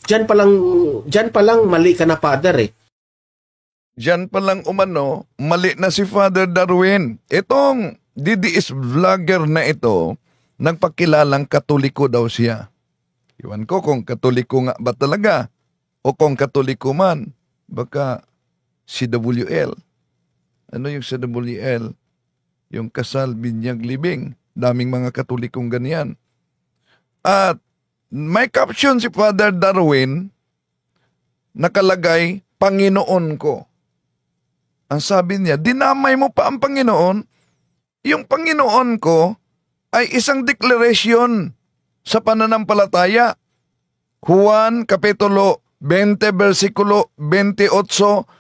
Diyan pa lang mali ka na, Father eh. Diyan pa lang umano, mali na si Father Darwin. Itong DDS vlogger na ito, nagpakilalang Katoliko daw siya. Iwan ko kung Katoliko nga ba talaga o kung Katoliko man. Baka CWL. Ano yung CWL? Yung kasal, binyag, libing. Daming mga Katolikong ganyan. At may caption si Father Darwin, nakalagay, Panginoon ko. Ang sabi niya, dinamay mo pa ang Panginoon. Yung Panginoon ko ay isang deklarasyon sa pananampalataya. Juan Kapitulo 20 versikulo 28,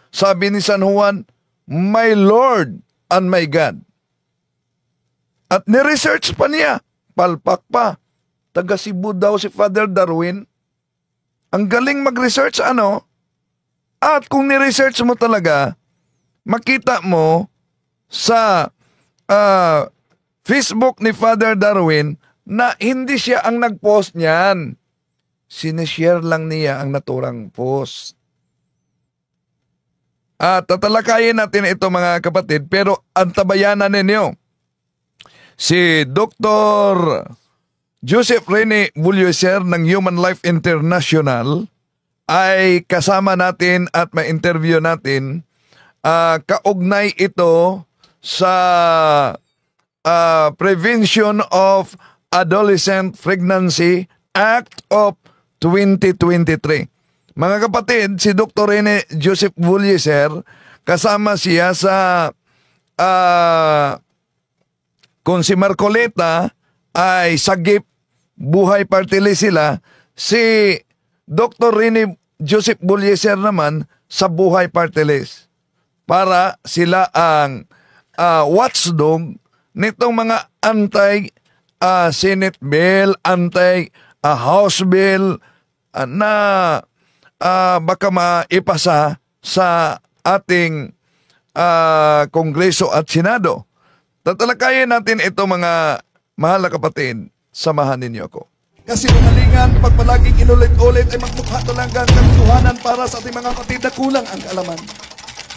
sabi ni San Juan, My Lord and my God. At niresearch pa niya, palpak pa. Taga Cebu daw si Father Darwin. Ang galing mag-research ano? At kung niresearch mo talaga, makita mo sa Facebook ni Father Darwin na hindi siya ang nag-post niyan. Sinishare lang niya ang naturang post. At tatalakayin natin ito mga kapatid, pero antabayanan ninyo. Si Dr. Joseph Rene Bulloser ng Human Life International ay kasama natin at ma-interview natin. Kaugnay ito sa Prevention of Adolescent Pregnancy Act of 2023. Mga kapatid, si Dr. Rene Joseph Bulloser, kasama siya sa kung si Marcoleta ay sagip buhay partili sila, si Dr. Rene Joseph Bulloser naman sa buhay partilist. Para sila ang watchdog nitong mga anti-Senate bill, anti-House bill na baka maipasa sa ating Kongreso at Senado. Tatalakayin natin ito mga mahal na kapatid, samahan ninyo ako. Kasi umalingan, pag palaging inulit-ulit ay magmukha talaga ang katuhanan para sa ating mga kapatid na kulang ang kaalaman.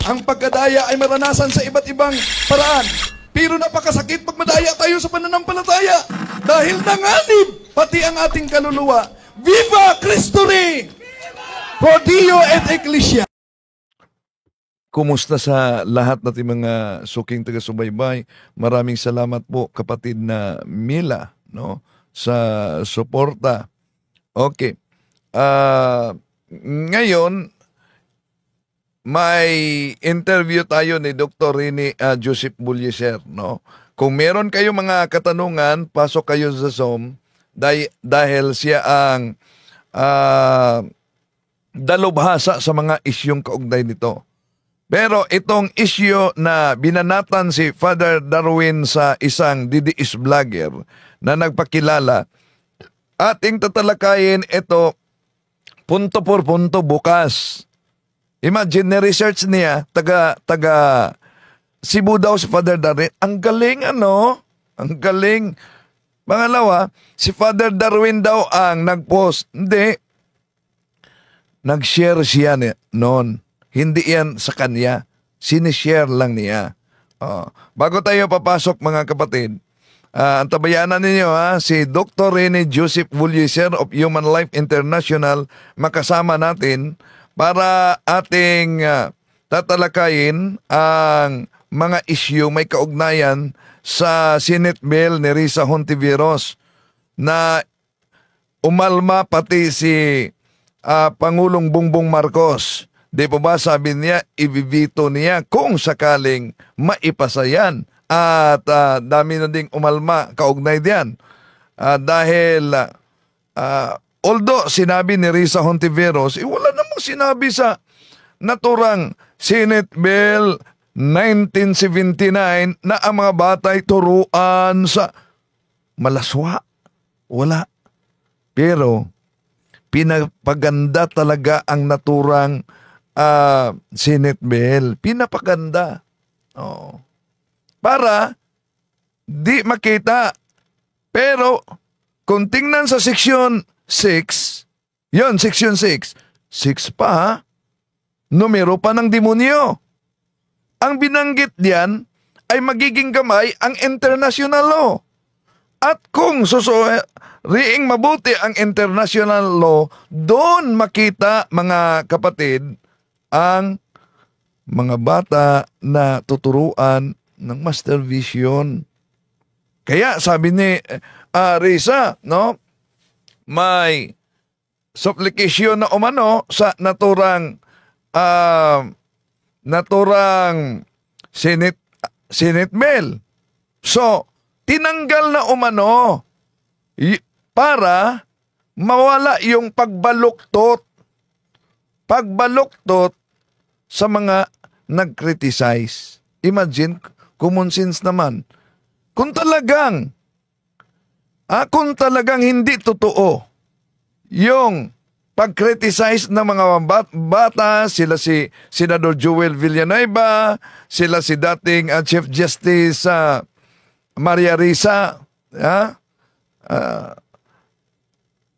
Ang pagkadaya ay maranasan sa iba't ibang paraan. Pero napakasakit pag madaya tayo sa pananampalataya. Dahil nanganib pati ang ating kaluluwa. Viva Cristo Rey! Pro Dio et Ecclesia! Kumusta sa lahat natin mga suking taga-subaybay? Maraming salamat po kapatid na Mila, no, sa suporta. Okay. Ngayon, may interview tayo ni Dr. Rene Joseph Bulloser, no? Kung meron kayo mga katanungan, pasok kayo sa Zoom dahil siya ang dalubhasa sa mga isyong kaugnay nito. Pero itong issue na binanatan si Father Darwin sa isang DDS vlogger na nagpakilala, ating tatalakayin ito punto por punto bukas. Imagine, na-research niya, taga Cebu daw si Father Darwin. Ang galing ano? Ang galing. Pangalawa, si Father Darwin daw ang nag-post. Hindi. Nag-share siya noon. Hindi yan sa kanya. Sinishare lang niya. Bago tayo papasok mga kapatid, antabayanan ninyo si Dr. Rene Joseph Bulloser of Human Life International, makasama natin para ating tatalakayin ang mga issue may kaugnayan sa Senate Bill ni Risa Hontiveros na umalma pati si Pangulong Bongbong Marcos. Di po ba sabi niya, ibibito niya kung sakaling maipasa yan. At dami na ding umalma kaugnay diyan. Dahil although sinabi ni Risa Hontiveros, wala namang sinabi sa naturang Senate Bill 1979 na ang mga batay turuan sa malaswa. Wala. Pero pinapaganda talaga ang naturang Senate Bill. Pinapaganda. Para di makita. Pero kung tingnan sa Section 6, Yon, Section 6. 6 pa ha? Numero pa ng demonyo. Ang binanggit diyan ay magiging gamay ang international law. At kung susuriing mabuti ang international law, doon makita mga kapatid ang mga bata na tuturuan ng master vision. Kaya sabi ni Risa, no, may supplication na umano sa naturang Senate bill. So, tinanggal na umano para mawala yung pagbaluktot sa mga nag-criticize. Imagine, common sense naman. Kung talagang hindi totoo yung pag-criticize ng mga bata, sila si Senador Joel Villanueva, sila si dating Chief Justice Maria Risa,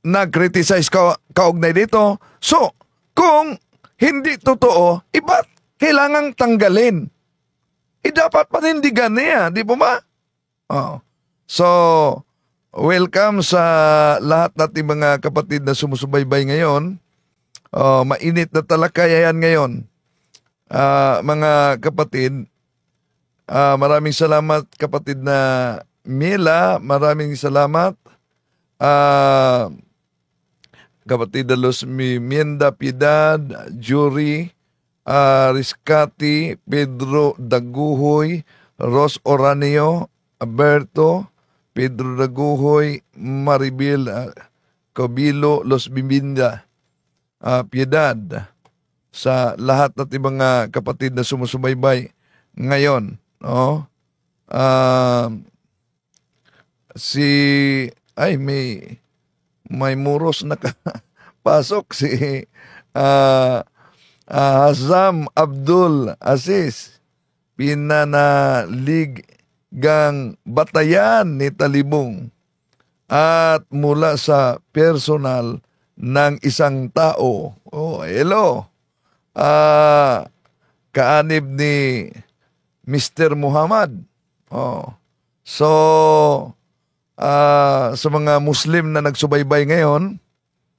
nag-criticize kaugnay dito. So, kung hindi totoo, iba't kailangang tanggalin. Dapat panindigan niya, di po ba? Oh. So, welcome sa lahat nating mga kapatid na sumusubaybay ngayon. Mainit na talakayan ngayon. Mga kapatid, maraming salamat kapatid na Mila, maraming salamat. Kapatid na Los Mienda Piedad, Jury, Riscati, Pedro Daguhoy, Ros Oranio, Alberto, Pedro Daguhoy, Maribel Cabilo, Los Biminda, Piedad, sa lahat ng mga kapatid na sumusubaybay ngayon. No? May muros na pasok si Hazam Abdul Aziz, pinanaligang batayan ni Talibong at mula sa personal ng isang tao. Oh, hello. Kaanib ni Mr. Muhammad. Oh. So, sa mga Muslim na nagsubaybay ngayon,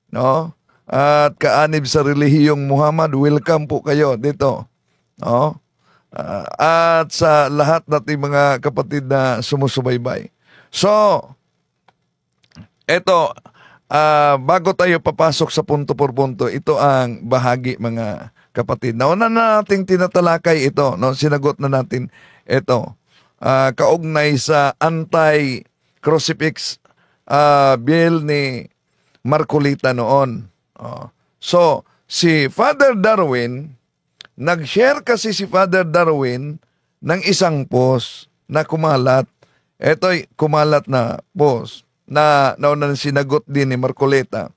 no? At kaanib sa relihiyong Muhammad, welcome po kayo dito. No? At sa lahat nating mga kapatid na sumusubaybay. So, eto, bago tayo papasok sa punto por punto, ito ang bahagi mga kapatid. Nauna na nating tinatalakay ito, no? Sinagot na natin ito. Kaugnay sa anti-crucifix bill ni Marcolita noon. So, si Father Darwin, nag-share kasi si Father Darwin ng isang post na kumalat. Ito'y kumalat na post na nauna sinagot din ni Marcolita.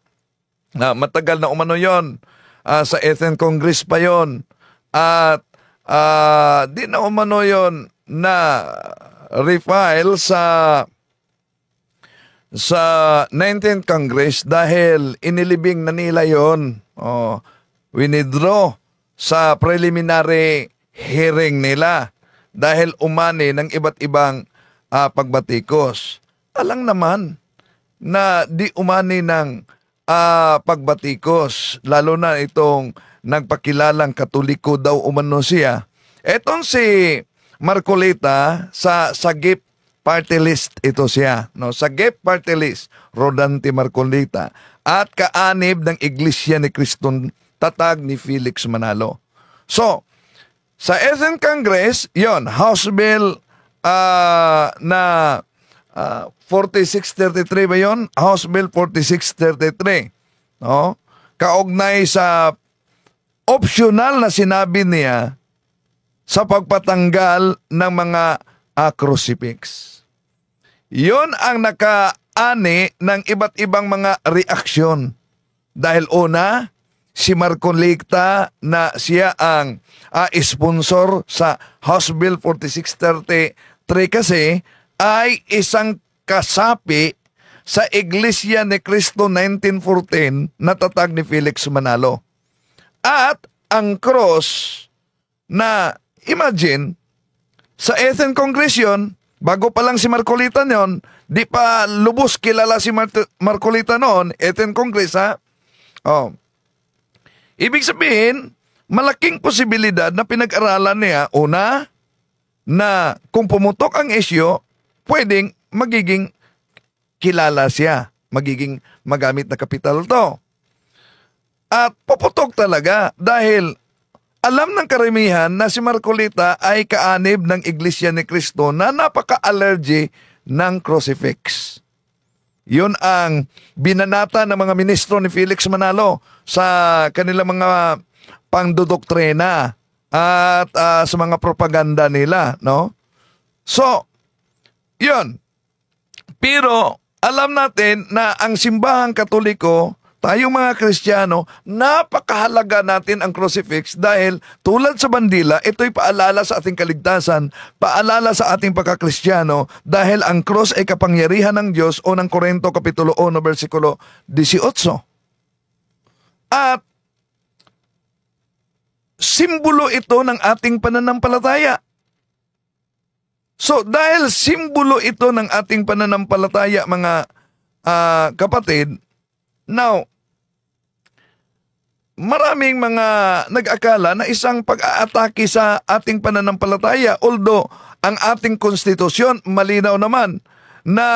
Na matagal na umano yon, sa Athens Congress pa yon. At di na umano yon na refile sa 19th Congress dahil inilibing na nila yon. Winidraw sa preliminary hearing nila dahil umani ng iba't ibang pagbatikos. Alang naman na di umani ng pagbatikos, lalo na itong nagpakilalang Katoliko daw umano siya. Etong si Marcolita sa Sagip Party List ito siya. No? Sagip Party List, Rodante Marcolita. At kaanib ng Iglesia ni Kriston Tatag ni Felix Manalo. So, sa Athens Congress, yon House Bill na 4633 ba yon? House Bill 4633. No? Kaugnay sa optional na sinabi niya sa pagpatanggal ng mga crucifix. Yon ang nakaani ng iba't ibang mga reaksyon. Dahil una, si Marcolita na siya ang sponsor sa House Bill 4633 kasi ay isang kasapi sa Iglesia ni Cristo 1914 na tatag ni Felix Manalo. At ang cross na, imagine, sa Athens Congress yun, bago pa lang si Marcolita noon, di pa lubos kilala si Marcolita noon, Athens Congress ha. Oh. Ibig sabihin, malaking posibilidad na pinag-aralan niya, una, na kung pumutok ang isyo, pwedeng magiging kilala siya, magiging magamit na kapital to. At puputok talaga dahil alam ng karamihan na si Marcolita ay kaanib ng Iglesia ni Cristo na napaka-allergy ng crucifix. Yun ang binanata ng mga ministro ni Felix Manalo sa kanilang mga pangdodoktrina at sa mga propaganda nila, no? So, yun. Pero alam natin na ang simbahang Katoliko, tayong mga Kristiyano, napakahalaga natin ang crucifix dahil tulad sa bandila, ito'y paalala sa ating kaligtasan, paalala sa ating pagkakristyano dahil ang cross ay kapangyarihan ng Diyos o ng Korinto Kapitulo 1, versikulo 18. At simbolo ito ng ating pananampalataya. So dahil simbolo ito ng ating pananampalataya, mga kapatid, now, maraming mga nag-akala na isang pag-aatake sa ating pananampalataya, although ang ating konstitusyon, malinaw naman na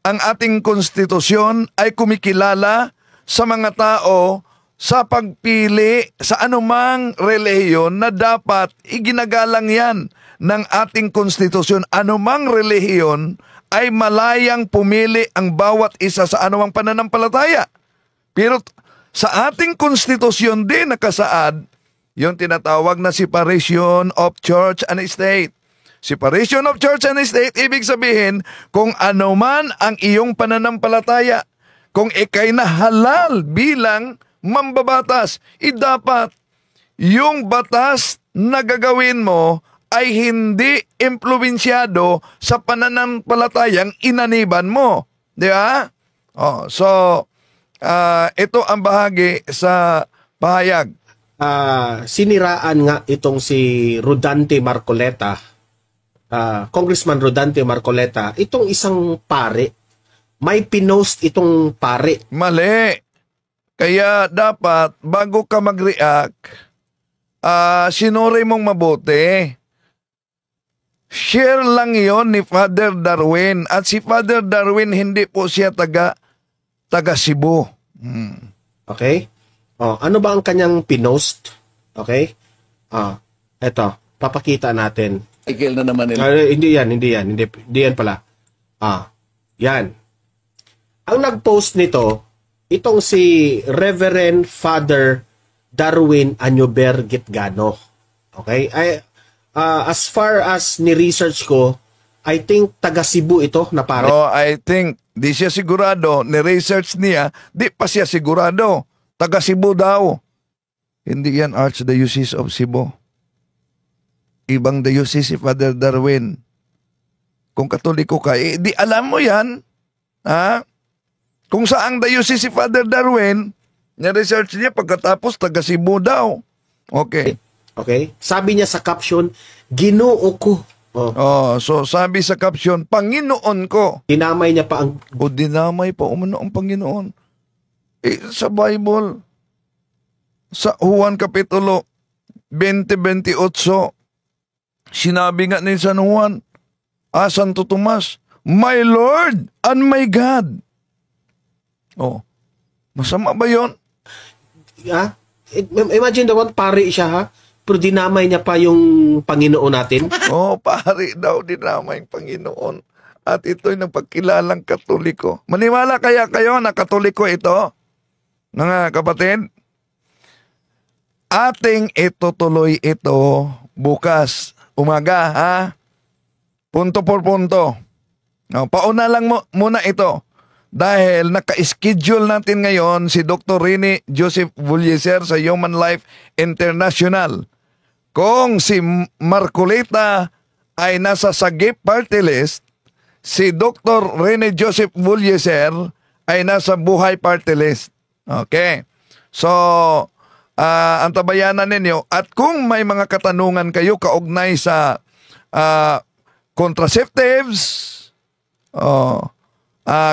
ang ating konstitusyon ay kumikilala sa mga tao sa pagpili sa anumang relihiyon na dapat iginagalang yan ng ating konstitusyon. Anumang relihiyon ay malayang pumili ang bawat isa sa anumang pananampalataya. Pero sa ating konstitusyon din nakasaad yung tinatawag na separation of church and state. Separation of church and state, ibig sabihin kung ano man ang iyong pananampalataya, kung ikay na halal bilang mambabatas, dapat yung batas na gagawin mo ay hindi impluwensyado sa pananampalatayang inaniban mo. Di ba? So, ito ang bahagi sa pahayag. Siniraan nga itong si Rodante Marcoleta, Congressman Rodante Marcoleta, itong isang pare. May pinost itong pare. Mali. Kaya dapat, bago ka mag-react, sinuri mong mabuti. Share lang yon ni Father Darwin. At si Father Darwin, hindi po siya taga Cebu. Okay? Ano ba ang kanyang pinost? Okay? Eto, papakita natin. Michael na naman nila. Hindi yan pala. Yan. Ang nag-post nito, itong si Reverend Father Darwin Anyober Gitgano. Okay? As far as ni-research ko, I think taga Cebu ito na pare. I think di siya sigurado. Ni-research niya, di pa siya sigurado. Taga Cebu daw. Hindi yan Archdiocese of Cebu. Ibang diocese si Father Darwin. Kung Katoliko ka, di alam mo yan. Ha? Kung saang diocese si Father Darwin, na-research niya pagkatapos taga Cebu daw. Okay. Okay? Sabi niya sa caption, Ginoo ko. So sabi sa caption, Panginoon ko. Dinamay niya pa ang... dinamay pa umano ang Panginoon. Sa Bible, sa Juan Kapitulo 20-28, sinabi nga ni San Juan, Santo Tomas, My Lord and my God. Masama ba yun? Imagine daw, pare siya ha? Pero dinamay niya pa yung Panginoon natin. Pare daw, dinamay yung Panginoon. At ito'y nagpagkilalang Katoliko. Maniwala kaya kayo na Katoliko ito? Mga kapatid? Ating itutuloy ito bukas umaga, ha? Punto por punto. Pauna lang muna ito. Dahil naka-schedule natin ngayon si Dr. Rene Joseph Vulyeser sa Human Life International. Kung si Marcolita ay nasa Sagip Party List, si Dr. Rene Joseph Bullieser ay nasa Buhay Party List. Okay. So, antabayanan ninyo. At kung may mga katanungan kayo kaugnay sa contraceptives,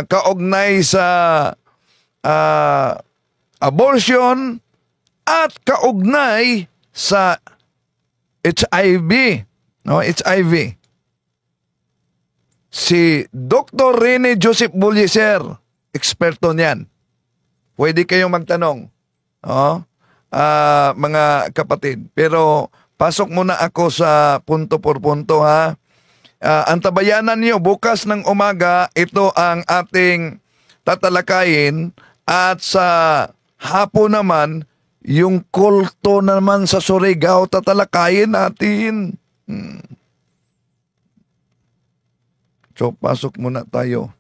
kaugnay sa abortion, at kaugnay sa HIV, no, HIV. Si Dr. Rene Joseph Bullieser, eksperto niyan. Pwede kayong magtanong, mga kapatid. Pero pasok muna ako sa punto por punto, ha. Antabayanan niyo, bukas ng umaga, ito ang ating tatalakayin, at sa hapon naman, yung kulto naman sa Surigao, tatalakayin natin. So, pasok muna tayo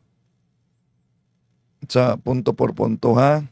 sa punto por punto, ha.